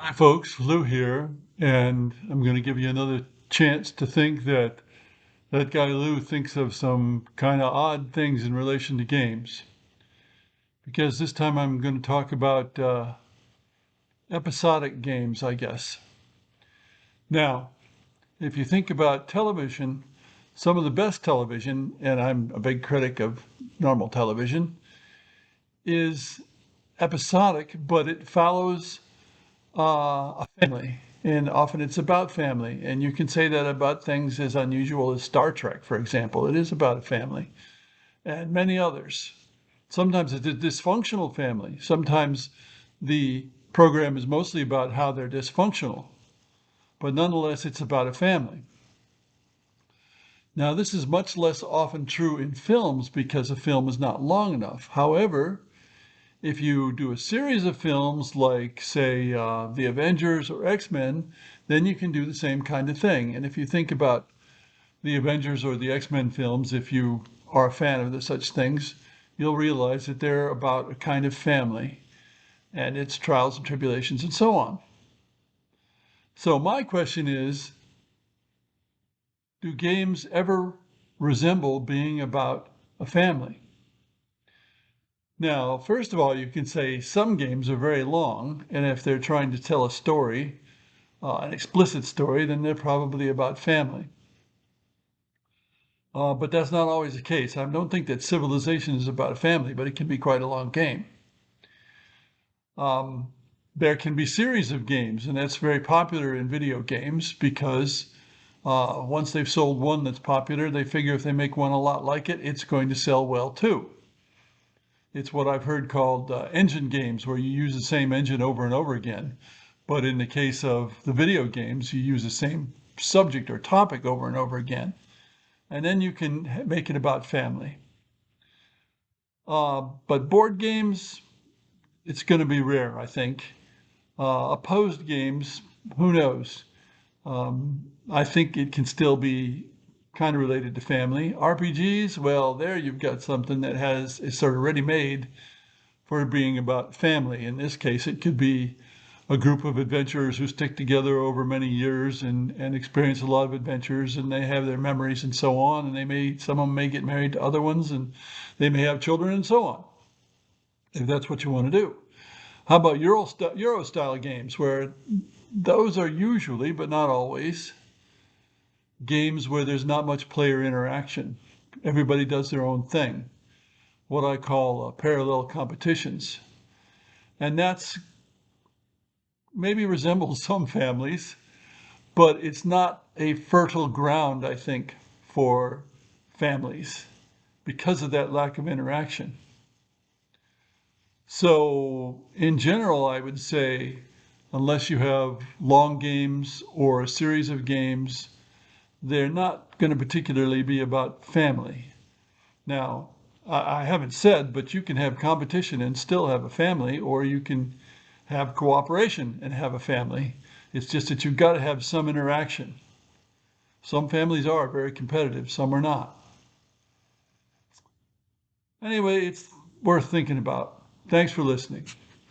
Hi, folks. Lou here, and I'm going to give you another chance to think that that guy Lou thinks of some kind of odd things in relation to games. Because this time I'm going to talk about episodic games, I guess. Now, if you think about television, some of the best television, and I'm a big critic of normal television, is episodic, but it follows a family. And often it's about family. And you can say that about things as unusual as Star Trek, for example. It is about a family, and many others. Sometimes it's a dysfunctional family. Sometimes the program is mostly about how they're dysfunctional, but nonetheless, it's about a family. Now, this is much less often true in films because a film is not long enough. However, if you do a series of films like, say, The Avengers or X-Men, then you can do the same kind of thing. And if you think about the Avengers or the X-Men films, if you are a fan of such things, you'll realize that they're about a kind of family and its trials and tribulations and so on. So my question is, do games ever resemble being about a family? Now, first of all, you can say some games are very long, and if they're trying to tell a story, an explicit story, then they're probably about family. But that's not always the case. I don't think that Civilization is about a family, but it can be quite a long game. There can be series of games, and that's very popular in video games because once they've sold one that's popular, they figure if they make one a lot like it, it's going to sell well too. It's what I've heard called engine games, where you use the same engine over and over again. But in the case of the video games, you use the same subject or topic over and over again. And then you can make it about family. But board games, it's going to be rare, I think. Opposed games, who knows? I think it can still be kind of related to family. RPGs, well, there you've got something that is sort of ready made for being about family. In this case, it could be a group of adventurers who stick together over many years and experience a lot of adventures, and they have their memories and so on, and some of them may get married to other ones, and they may have children and so on, if that's what you want to do. How about Euro style games, where those are usually, but not always, games where there's not much player interaction. Everybody does their own thing, what I call parallel competitions. And that's maybe resembles some families, but it's not a fertile ground, I think, for families because of that lack of interaction. So, in general, I would say, unless you have long games or a series of games, they're not going to particularly be about family. Now, I haven't said, but you can have competition and still have a family, or you can have cooperation and have a family. It's just that you've got to have some interaction. Some families are very competitive, some are not. Anyway, it's worth thinking about. Thanks for listening.